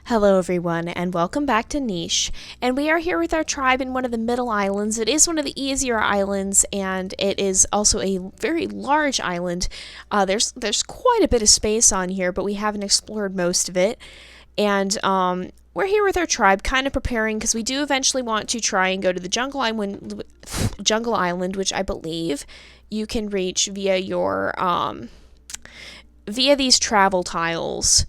Hello everyone and welcome back to Niche, and we are here with our tribe in one of the middle islands. It is one of the easier islands and it is also a very large island. There's quite a bit of space on here, but we haven't explored most of it. And we're here with our tribe kind of preparing because we do eventually want to try and go to the jungle island, which I believe you can reach via your via these travel tiles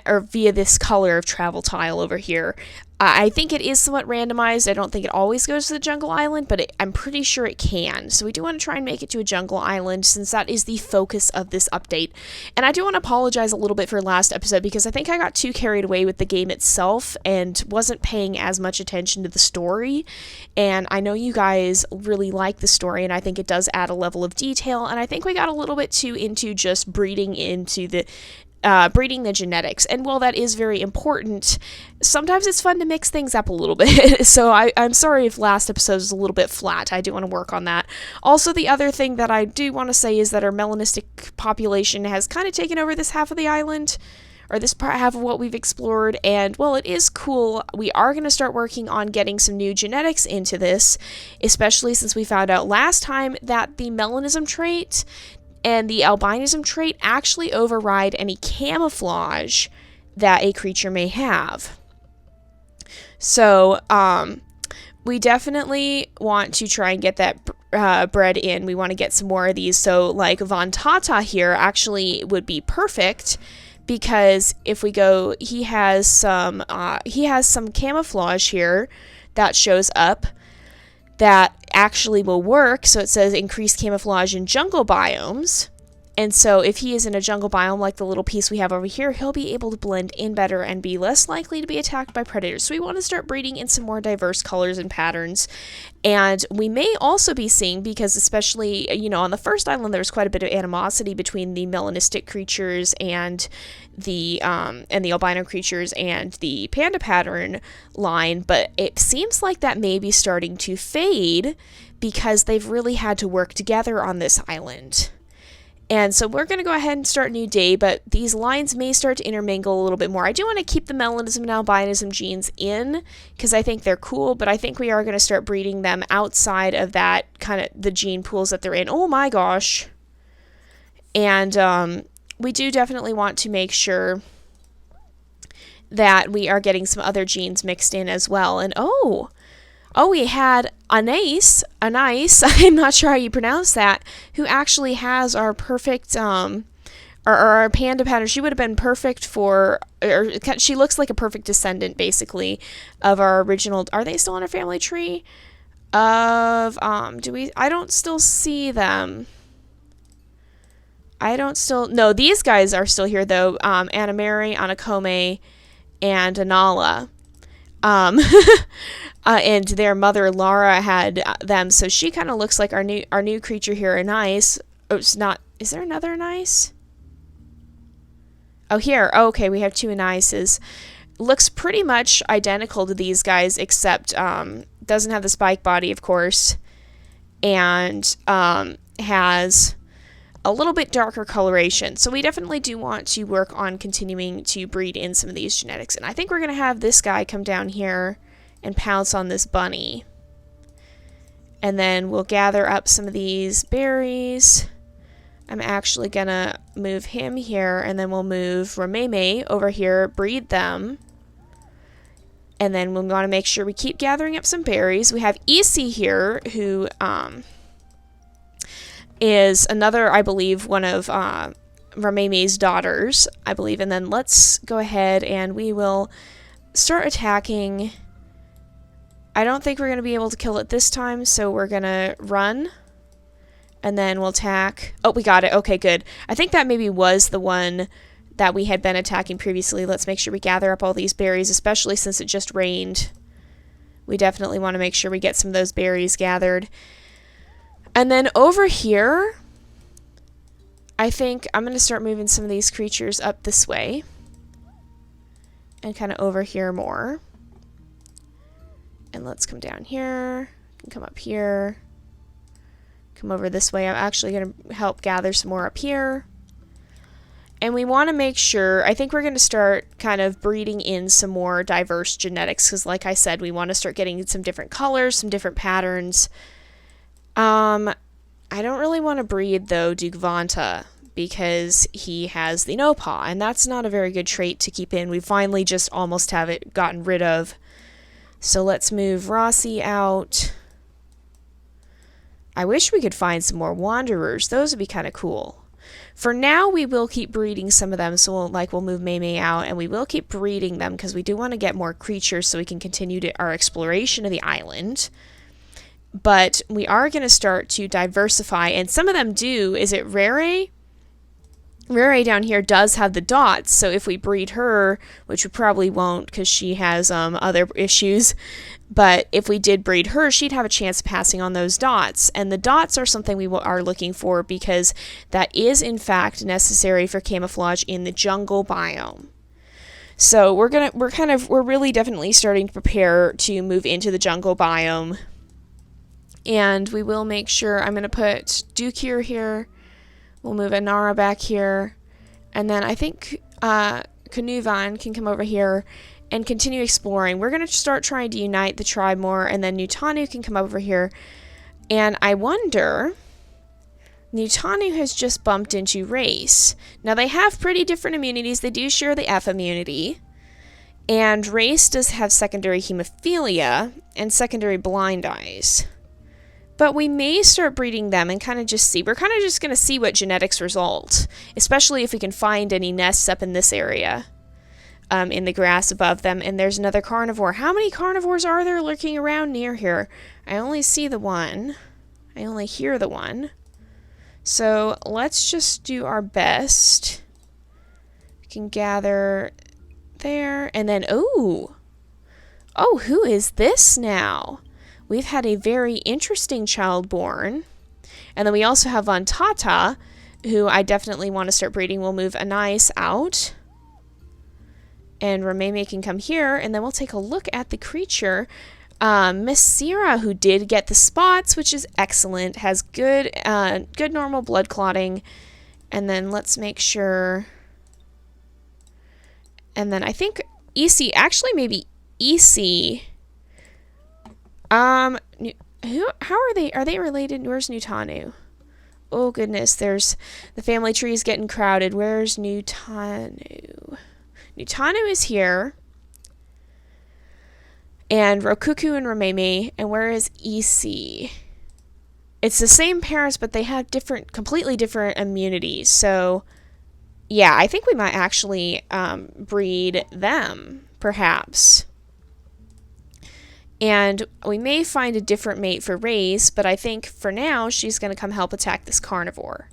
or via this color of travel tile over here. I think it is somewhat randomized. I don't think it always goes to the jungle island, but I'm pretty sure it can. So we do want to try and make it to a jungle island since that is the focus of this update. And I do want to apologize a little bit for last episode because I think I got too carried away with the game itself and wasn't paying as much attention to the story. And I know you guys really like the story, and I think it does add a level of detail. And I think we got a little bit too into just breeding the genetics. And while that is very important, sometimes it's fun to mix things up a little bit. So I'm sorry if last episode was a little bit flat. I do want to work on that. Also, the other thing that I do want to say is that our melanistic population has kind of taken over this half of the island, or this half of what we've explored, and while it is cool, we are going to start working on getting some new genetics into this, especially since we found out last time that the melanism trait and the albinism trait actually override any camouflage that a creature may have. So, we definitely want to try and get that bred in. We want to get some more of these. So, like Von Tata here actually would be perfect because if we go, he has some camouflage here that shows up that actually will work. So it says increased camouflage in jungle biomes. And so if he is in a jungle biome like the little piece we have over here, he'll be able to blend in better and be less likely to be attacked by predators. So we want to start breeding in some more diverse colors and patterns. And we may also be seeing, because especially, on the first island, there's quite a bit of animosity between the melanistic creatures and the albino creatures and the panda pattern line, but it seems like that may be starting to fade because they've really had to work together on this island. And so we're going to go ahead and start a new day, but these lines may start to intermingle a little bit more. I do want to keep the melanism and albinism genes in because I think they're cool, but I think we are going to start breeding them outside of that kind of the gene pools that they're in. Oh my gosh. And we do definitely want to make sure that we are getting some other genes mixed in as well. And we had Anais, I'm not sure how you pronounce that, who actually has our perfect, our panda pattern. She would have been perfect she looks like a perfect descendant, basically, of our original. Are they still on our family tree? I don't still see them. No, these guys are still here, though. Anna Mary, Anakome, and Anala. And their mother Laura had them, so she kind of looks like our new creature here, Anais. Oh, it's not. Is there another Anais? Oh, here. Oh, okay, we have two Anaises. Looks pretty much identical to these guys, except doesn't have the spike body, of course, and has a little bit darker coloration. So we definitely do want to work on continuing to breed in some of these genetics. And I think we're going to have this guy come down here and pounce on this bunny. And then we'll gather up some of these berries. I'm actually going to move him here, and then we'll move Rameme over here, breed them. And then we'll want to make sure we keep gathering up some berries. We have Isi here, who is another, I believe, one of Rameme's daughters, I believe. And then let's go ahead and we will start attacking. I don't think we're going to be able to kill it this time, so we're going to run. And then we'll attack. Oh, we got it. Okay, good. I think that maybe was the one that we had been attacking previously. Let's make sure we gather up all these berries, especially since it just rained. We definitely want to make sure we get some of those berries gathered. And then over here, I think I'm going to start moving some of these creatures up this way. And kind of over here more. And let's come down here. Come up here. Come over this way. I'm actually going to help gather some more up here. And we want to make sure, I think we're going to start kind of breeding in some more diverse genetics because like I said, we want to start getting some different colors, some different patterns. I don't really want to breed though Dugvanta because he has the no paw, and that's not a very good trait to keep in. We finally just almost have it gotten rid of. So let's move Rossi out. I wish we could find some more wanderers. Those would be kind of cool. For now, we will keep breeding some of them, so we'll move Maymay out, and we will keep breeding them because we do want to get more creatures so we can continue our exploration of the island. But we are going to start to diversify, and some of them do. Is it Rere? Rere down here does have the dots, so if we breed her, which we probably won't because she has other issues, but if we did breed her, she'd have a chance of passing on those dots. And the dots are something we are looking for because that is in fact necessary for camouflage in the jungle biome. So we're really definitely starting to prepare to move into the jungle biome. And we will make sure, I'm going to put Dukir here. We'll move Anara back here. And then I think Kanuvan can come over here and continue exploring. We're going to start trying to unite the tribe more, and then Nutanu can come over here. And I wonder, Nutanu has just bumped into race. Now they have pretty different immunities. They do share the F immunity. And race does have secondary hemophilia and secondary blind eyes. But we may start breeding them and kind of just see. We're kind of just going to see what genetics result, especially if we can find any nests up in this area, in the grass above them. And there's another carnivore. How many carnivores are there lurking around near here? I only see the one. I only hear the one. So let's just do our best. We can gather there. And then, oh, who is this now? We've had a very interesting child born. And then we also have Von Tata, who I definitely want to start breeding. We'll move Anais out. And Rameme can come here. And then we'll take a look at the creature. Miss Sierra, who did get the spots, which is excellent. Has good normal blood clotting. And then let's make sure. And then I think EC, actually maybe EC. How are they? Are they related? Where's Nutanu? Oh goodness, there's the family tree is getting crowded. Where's Nutanu? Nutanu is here. And Rokuku and Rameme. And where is EC? It's the same parents, but they have completely different immunities. So, yeah, I think we might actually breed them, perhaps. And we may find a different mate for Race, but I think for now she's going to come help attack this carnivore.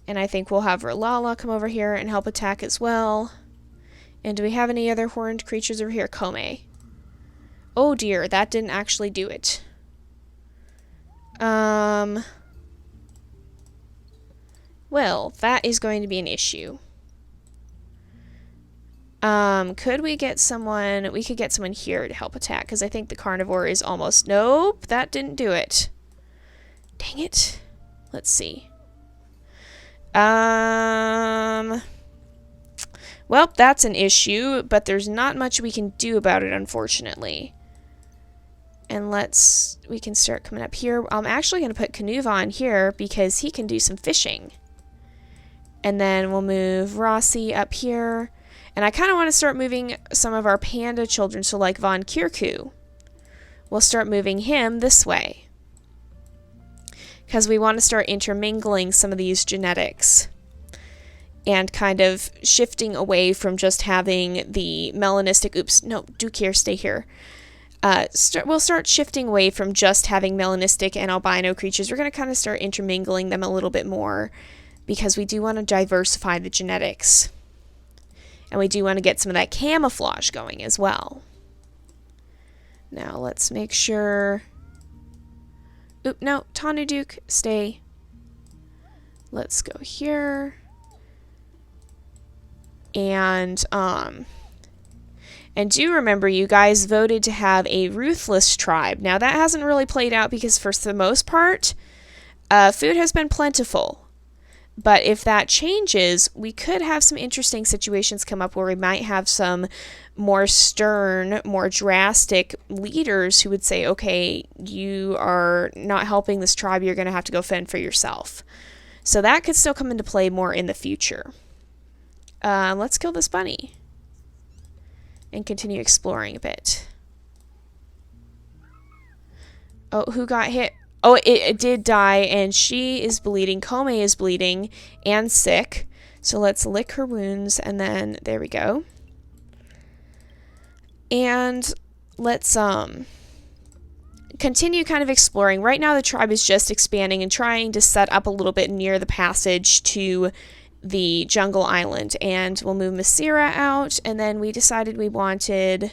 And I think we'll have Ralala come over here and help attack as well. And do we have any other horned creatures over here? Kome. Oh dear, that didn't actually do it. Well, that is going to be an issue. Could we get someone? We could get someone here to help attack, because I think the carnivore is almost... Nope, that didn't do it. Dang it. Let's see. Well, that's an issue, but there's not much we can do about it, unfortunately. And we can start coming up here. I'm actually going to put Kanuva on here, because he can do some fishing. And then we'll move Rossi up here. And I kind of want to start moving some of our panda children, so like Von Kirku. We'll start moving him this way. Because we want to start intermingling some of these genetics. And kind of shifting away from just having the melanistic... Oops, no, Dukir, stay here. We'll start shifting away from just having melanistic and albino creatures. We're going to kind of start intermingling them a little bit more. Because we do want to diversify the genetics. And we do want to get some of that camouflage going as well. Now let's make sure... Oop, no, Tanu Duke, stay. Let's go here. And do remember, you guys voted to have a ruthless tribe. Now that hasn't really played out because for the most part, food has been plentiful. But if that changes, we could have some interesting situations come up where we might have some more stern, more drastic leaders who would say, okay, you are not helping this tribe, you're going to have to go fend for yourself. So that could still come into play more in the future. Let's kill this bunny and continue exploring a bit. Oh, who got hit? Oh, it did die, and she is bleeding. Kome is bleeding and sick. So let's lick her wounds, and then there we go. And let's continue kind of exploring. Right now the tribe is just expanding and trying to set up a little bit near the passage to the jungle island. And we'll move Masira out, and then we decided we wanted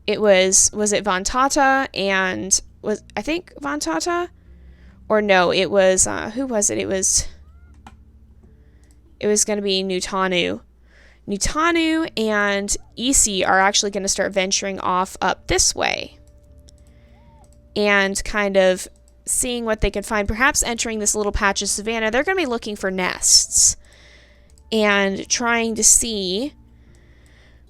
it was it Vantata, and I think Vantata? Or no, it was who was it? It was going to be Nutanu. Nutanu and Isi are actually going to start venturing off up this way and kind of seeing what they can find, perhaps entering this little patch of savanna. They're going to be looking for nests and trying to see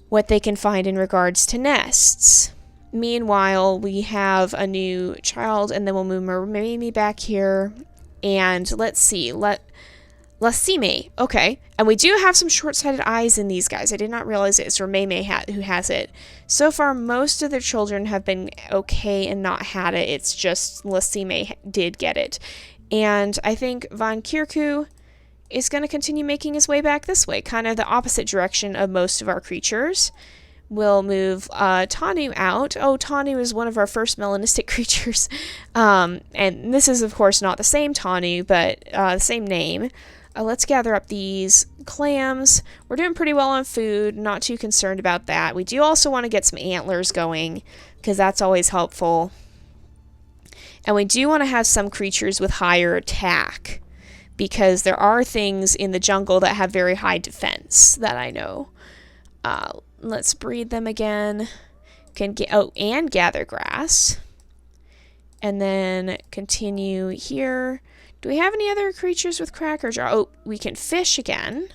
what they can find in regards to nests. Meanwhile, we have a new child, and then we'll move Mermaimi back here, and let's see, Lasime. Okay, and we do have some short-sighted eyes in these guys. I did not realize it's Mermaimi who has it. So far, most of their children have been okay and not had it. It's just Lasime did get it. And I think Von Kirku is going to continue making his way back this way, kind of the opposite direction of most of our creatures. We'll move Tanu out. Oh, Tanu is one of our first melanistic creatures. And this is, of course, not the same Tanu, but the same name. Let's gather up these clams. We're doing pretty well on food, not too concerned about that. We do also want to get some antlers going, because that's always helpful. And we do want to have some creatures with higher attack, because there are things in the jungle that have very high defense that I know. Let's breed them again. And gather grass. And then continue here. Do we have any other creatures with crackers? Oh, we can fish again.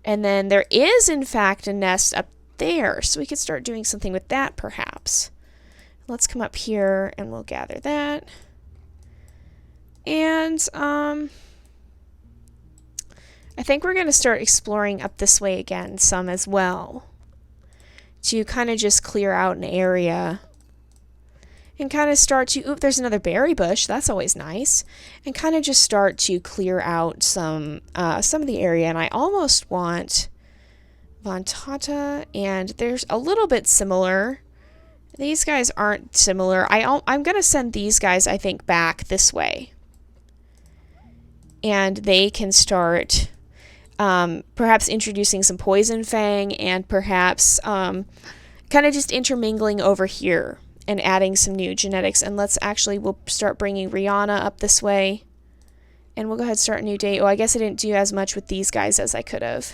And then there is, in fact, a nest up there, so we could start doing something with that, perhaps. Let's come up here, and we'll gather that. And, I think we're going to start exploring up this way again some as well, to kind of just clear out an area and kind of start to, oop, there's another berry bush, that's always nice, and kind of just start to clear out some of the area. And I almost want Vantata, and there's a little bit similar. These guys aren't similar. I'm going to send these guys, I think, back this way, and they can start perhaps introducing some poison fang, and perhaps kind of just intermingling over here and adding some new genetics. And we'll start bringing Rihanna up this way, and we'll go ahead and start a new day. Oh, I guess I didn't do as much with these guys as I could have.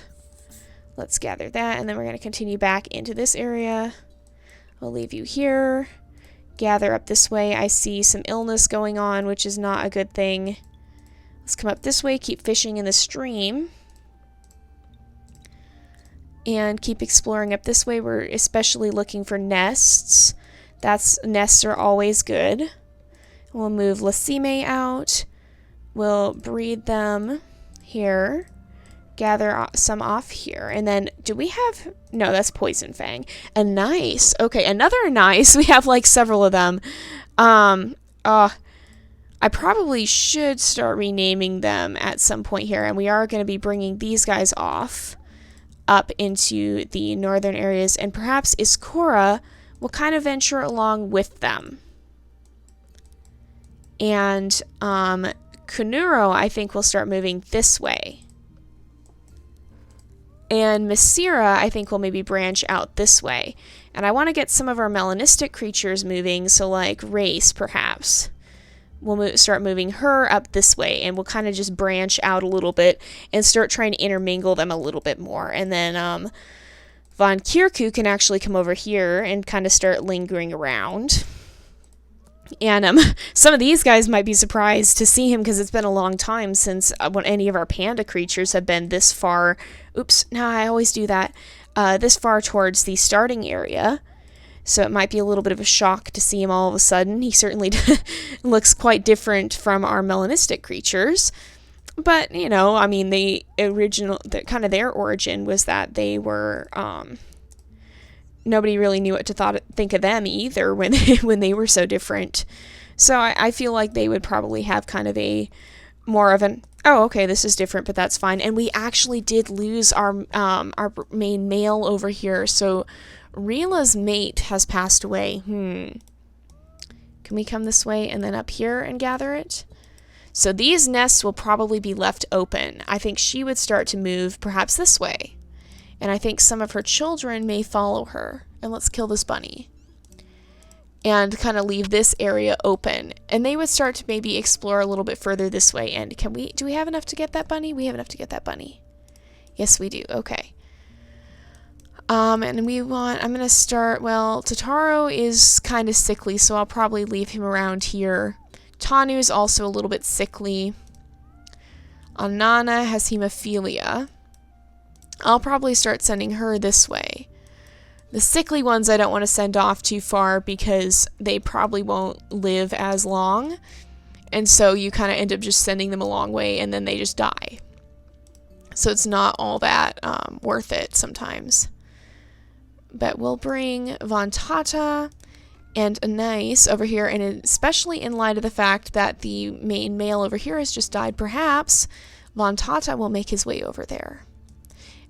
Let's gather that, and then we're going to continue back into this area. I'll leave you here. Gather up this way. I see some illness going on, which is not a good thing. Let's come up this way, keep fishing in the stream, and keep exploring up this way. We're especially looking for nests. Nests are always good. We'll move Lasime out. We'll breed them here. Gather some off here. And then, do we have... No, that's Poison Fang. A nice. Okay, another nice. We have, like, several of them. I probably should start renaming them at some point here. And we are going to be bringing these guys off up into the northern areas. And perhaps Iskora will kind of venture along with them. And Kunuro, I think, will start moving this way. And Masira, I think, will maybe branch out this way. And I want to get some of our melanistic creatures moving, so like Race, perhaps. We'll start moving her up this way, and we'll kind of just branch out a little bit and start trying to intermingle them a little bit more. And then Von Kirku can actually come over here and kind of start lingering around. And some of these guys might be surprised to see him because it's been a long time since when any of our panda creatures have been this far. Oops, no, I always do that. This far towards the starting area. So it might be a little bit of a shock to see him all of a sudden. He certainly looks quite different from our melanistic creatures. But, you know, I mean, kind of their origin was that they were, nobody really knew what to think of them either when they were so different. So I feel like they would probably have kind of a more of an, oh, okay, this is different, but that's fine. And we actually did lose our main male over here. So Rila's mate has passed away. Can we come this way and then up here and gather it? So these nests will probably be left open. I think she would start to move perhaps this way. And I think some of her children may follow her. And let's kill this bunny. And kind of leave this area open. And they would start to maybe explore a little bit further this way. And do we have enough to get that bunny? We have enough to get that bunny. Yes, we do. Okay. And I'm going to start, well, Totaro is kind of sickly, so I'll probably leave him around here. Tanu is also a little bit sickly. Anana has hemophilia. I'll probably start sending her this way. The sickly ones I don't want to send off too far because they probably won't live as long. And so you kind of end up just sending them a long way and then they just die. So it's not all that worth it sometimes. But we'll bring Vantata and Anais over here, and especially in light of the fact that the main male over here has just died, perhaps Vantata will make his way over there.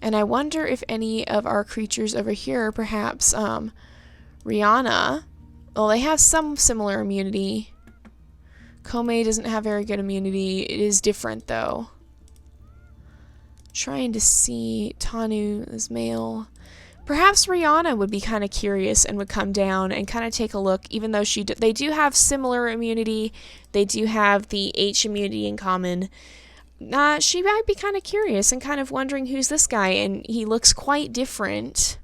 And I wonder if any of our creatures over here, perhaps Rihanna, well, they have some similar immunity. Kome doesn't have very good immunity. It is different, though. Trying to see Tanu as male. Perhaps Rihanna would be kind of curious and would come down and kind of take a look, even though they do have similar immunity. They do have the H immunity in common. She might be kind of curious and kind of wondering who's this guy, and he looks quite different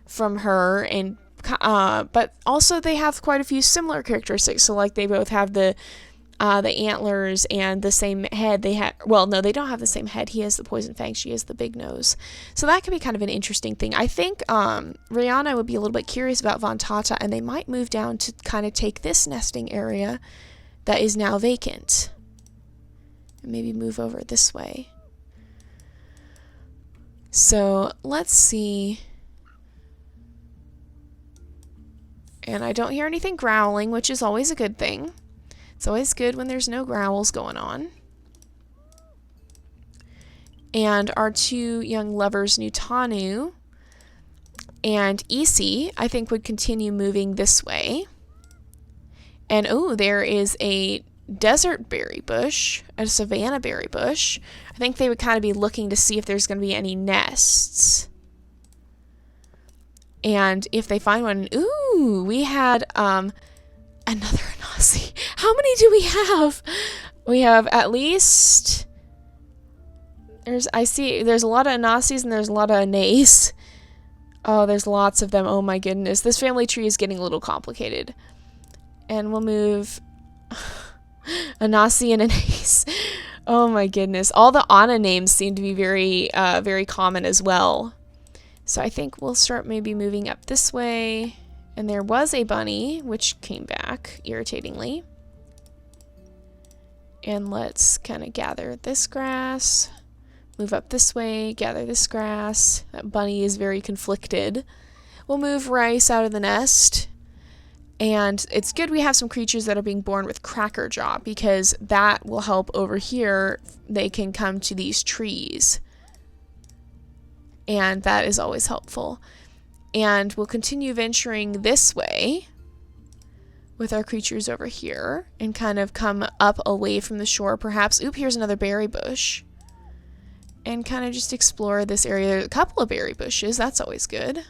from her, and but also they have quite a few similar characteristics. So like they both have the antlers and the same head. Well, no, they don't have the same head. He has the poison fang. She has the big nose. So that could be kind of an interesting thing. I think Rihanna would be a little bit curious about Vantata, and they might move down to kind of take this nesting area that is now vacant. And maybe move over this way. So let's see. And I don't hear anything growling, which is always a good thing. It's always good when there's no growls going on. And our two young lovers, Nutanu and Isi, I think would continue moving this way. And oh, there is a desert berry bush, a savanna berry bush. I think they would kind of be looking to see if there's going to be any nests. And if they find one, ooh, we had another Anasi. How many do we have? We have at least, I see there's a lot of Anasis and there's a lot of Anais. Oh, there's lots of them. Oh my goodness. This family tree is getting a little complicated. And we'll move Anasi and Anais. Oh my goodness. All the Ana names seem to be very, very common as well. So I think we'll start maybe moving up this way. And there was a bunny, which came back, irritatingly. And let's kind of gather this grass. Move up this way, gather this grass. That bunny is very conflicted. We'll move rice out of the nest. And it's good we have some creatures that are being born with cracker jaw, because that will help over here. They can come to these trees. And that is always helpful. And we'll continue venturing this way with our creatures over here and kind of come up away from the shore perhaps. Oop, here's another berry bush. And kind of just explore this area. There's a couple of berry bushes. That's always good.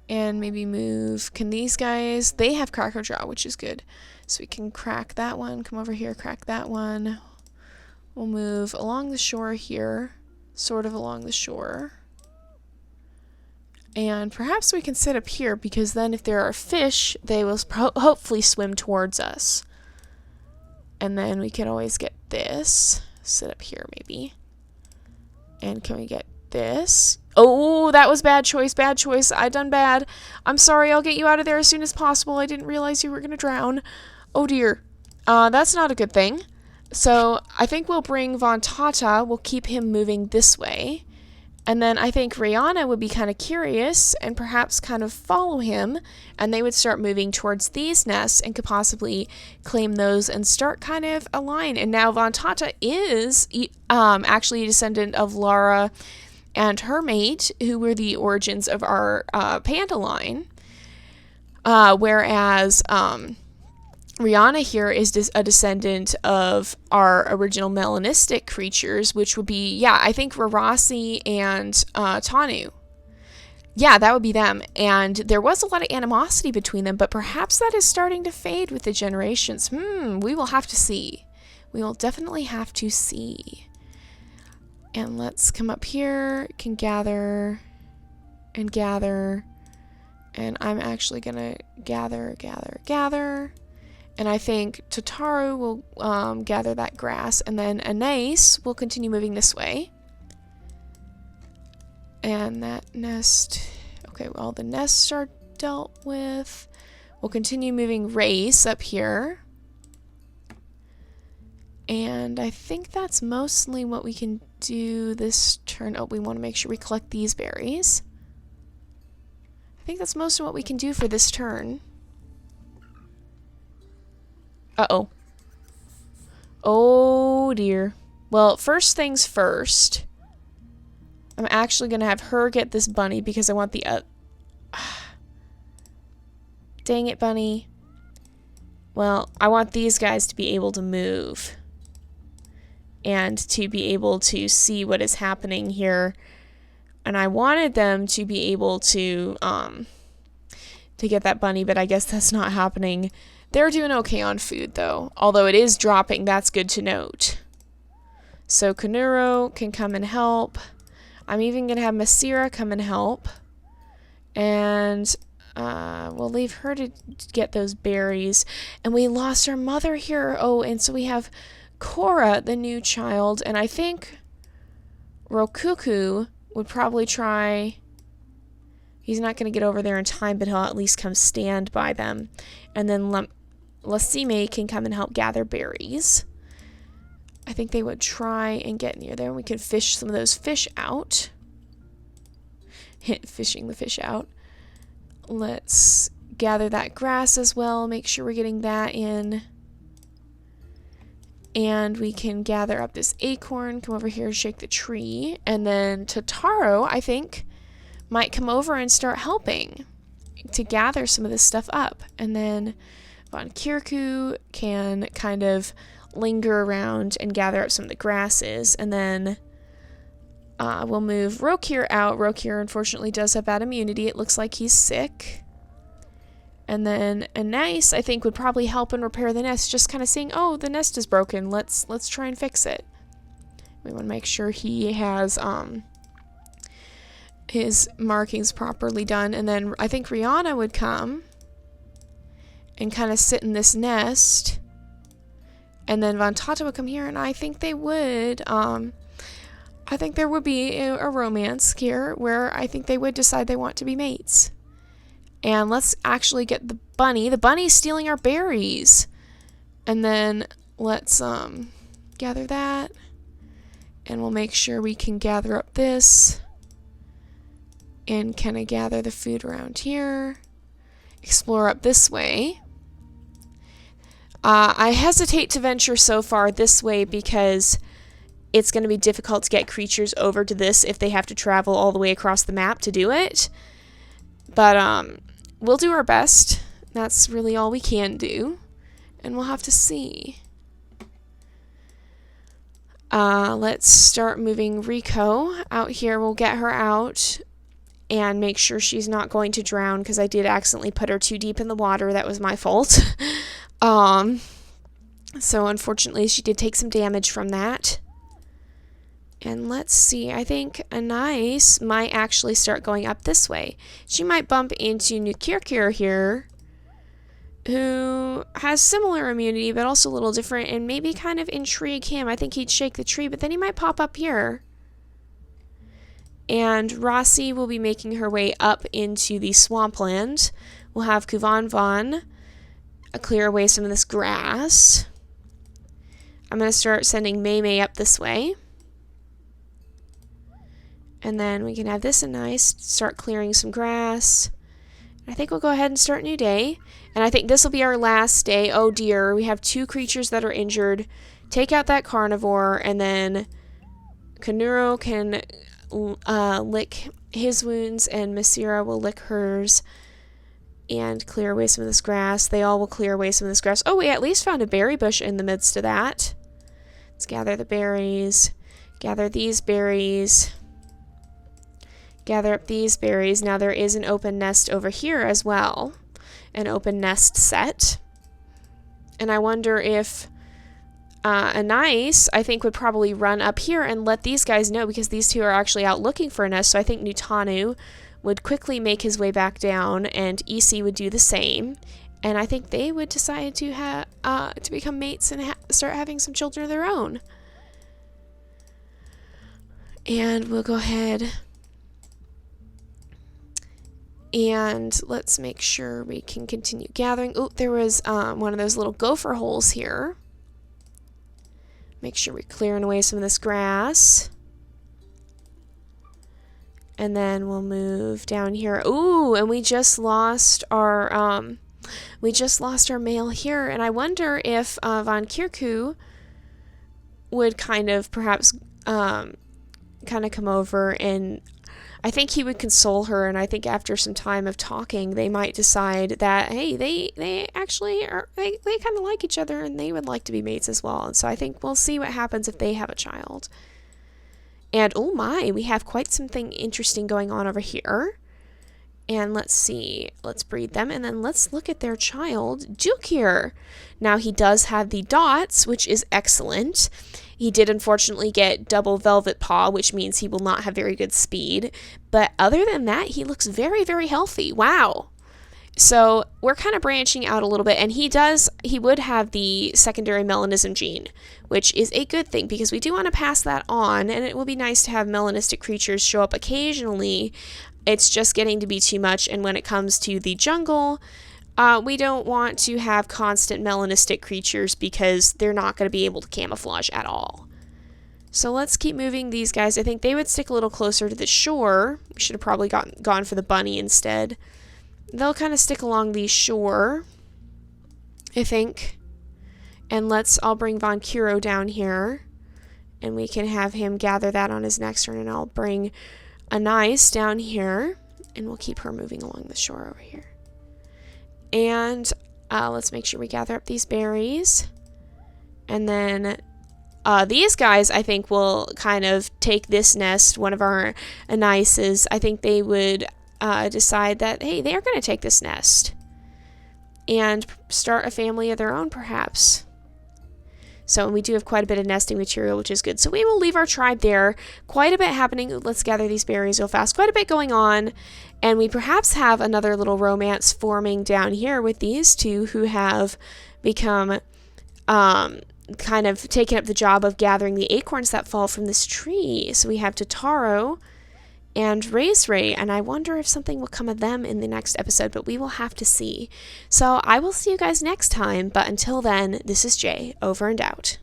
And maybe move. Can these guys? They have cracker jaw, which is good. So we can crack that one. Come over here, crack that one. We'll move along the shore here. Sort of along the shore. And perhaps we can sit up here, because then if there are fish, they will hopefully swim towards us. And then we can always get this. Sit up here, maybe. And can we get this? Oh, that was bad choice, bad choice. I done bad. I'm sorry, I'll get you out of there as soon as possible. I didn't realize you were going to drown. Oh, dear. That's not a good thing. So I think we'll bring Von Tata. We'll keep him moving this way. And then I think Rihanna would be kind of curious and perhaps kind of follow him, and they would start moving towards these nests and could possibly claim those and start kind of a line. And now Von Tata is actually a descendant of Lara and her mate, who were the origins of our panda line, whereas Rihanna here is a descendant of our original melanistic creatures, which would be, yeah, I think Rarasi and Tanu. Yeah, that would be them. And there was a lot of animosity between them, but perhaps that is starting to fade with the generations. We will have to see. We will definitely have to see. And let's come up here, can gather and gather. And I'm actually going to gather. And I think Tataru will gather that grass, and then Anais will continue moving this way. And that nest, okay, well, the nests are dealt with. We'll continue moving Race up here. And I think that's mostly what we can do this turn. Oh, we want to make sure we collect these berries. I think that's most of what we can do for this turn. Uh-oh. Oh, dear. Well, first things first. I'm actually going to have her get this bunny because I want the... Dang it, bunny. Well, I want these guys to be able to move. And to be able to see what is happening here. And I wanted them to be able to get that bunny, but I guess that's not happening. They're doing okay on food, though. Although it is dropping, that's good to note. So Kanuro can come and help. I'm even going to have Masira come and help. And we'll leave her to get those berries. And we lost our mother here. Oh, and so we have Cora, the new child. And I think Rokuku would probably try... He's not going to get over there in time, but he'll at least come stand by them. And then Lasime can come and help gather berries. I think they would try and get near there. We could fish some of those fish out. Fishing the fish out. Let's gather that grass as well. Make sure we're getting that in. And we can gather up this acorn. Come over here and shake the tree. And then Totaro, I think, might come over and start helping to gather some of this stuff up. And then Von Kirku can kind of linger around and gather up some of the grasses. And then we'll move Rokir out. Rokir, unfortunately, does have bad immunity. It looks like he's sick. And then Anais, I think, would probably help and repair the nest, just kind of saying, oh, the nest is broken. Let's try and fix it. We want to make sure he has his markings properly done. And then I think Rihanna would come and kind of sit in this nest. And then Von Tata would come here, and I think they would, I think there would be a romance here where I think they would decide they want to be mates. And let's actually get the bunny. The bunny's stealing our berries. And then let's gather that. And we'll make sure we can gather up this. And kind of gather the food around here. Explore up this way. I hesitate to venture so far this way because it's going to be difficult to get creatures over to this if they have to travel all the way across the map to do it. But we'll do our best. That's really all we can do. And we'll have to see. Let's start moving Rico out here. We'll get her out and make sure she's not going to drown because I did accidentally put her too deep in the water. That was my fault. So unfortunately she did take some damage from that. And let's see, I think Anais might actually start going up this way. She might bump into Nukirkir here, who has similar immunity but also a little different, and maybe kind of intrigue him. I think he'd shake the tree, but then he might pop up here. And Rossi will be making her way up into the swampland. We'll have Kuvan Von clear away some of this grass. I'm going to start sending May May up this way. And then we can have this and nice, start clearing some grass. I think we'll go ahead and start a new day. And I think this will be our last day. Oh dear, we have 2 creatures that are injured. Take out that carnivore, and then Kanuro can lick his wounds, and Masira will lick hers and clear away some of this grass. They all will clear away some of this grass. Oh, we at least found a berry bush in the midst of that. Let's gather the berries. Gather these berries. Gather up these berries. Now there is an open nest over here as well. An open nest set. And I wonder if Anais, I think, would probably run up here and let these guys know, because these 2 are actually out looking for a nest. So I think Nutanu would quickly make his way back down, and EC would do the same. And I think they would decide to become mates and start having some children of their own. And we'll go ahead and let's make sure we can continue gathering. Oh, there was one of those little gopher holes here. Make sure we're clearing away some of this grass. And then we'll move down here. Ooh, and we just lost our male here, and I wonder if Von Kirku would kind of perhaps kind of come over, and I think he would console her, and I think after some time of talking they might decide that, hey, they actually are, they kind of like each other and they would like to be mates as well. And so I think we'll see what happens if they have a child. And oh my, we have quite something interesting going on over here. And let's see, let's breed them, and then let's look at their child, Dukir. Now he does have the dots, which is excellent. He did unfortunately get double velvet paw, which means he will not have very good speed. But other than that, he looks very, very healthy. Wow. So we're kind of branching out a little bit, and he would have the secondary melanism gene, which is a good thing because we do want to pass that on, and it will be nice to have melanistic creatures show up occasionally. It's just getting to be too much, and when it comes to the jungle, we don't want to have constant melanistic creatures because they're not going to be able to camouflage at all. So let's keep moving these guys. I think they would stick a little closer to the shore. We should have probably gone for the bunny instead. They'll kind of stick along the shore, I think. And I'll bring Von Kuro down here, and we can have him gather that on his next turn, and I'll bring Anais down here, and we'll keep her moving along the shore over here. And let's make sure we gather up these berries. And then these guys, I think, will kind of take this nest, one of our Anaises. I think they would decide that, hey, they are going to take this nest and start a family of their own, perhaps. So we do have quite a bit of nesting material, which is good. So we will leave our tribe there. Quite a bit happening. Let's gather these berries real fast. Quite a bit going on. And we perhaps have another little romance forming down here with these 2 who have become kind of taken up the job of gathering the acorns that fall from this tree. So we have Totaro and Ray, and I wonder if something will come of them in the next episode, but we will have to see. So I will see you guys next time, but until then, this is Jay, over and out.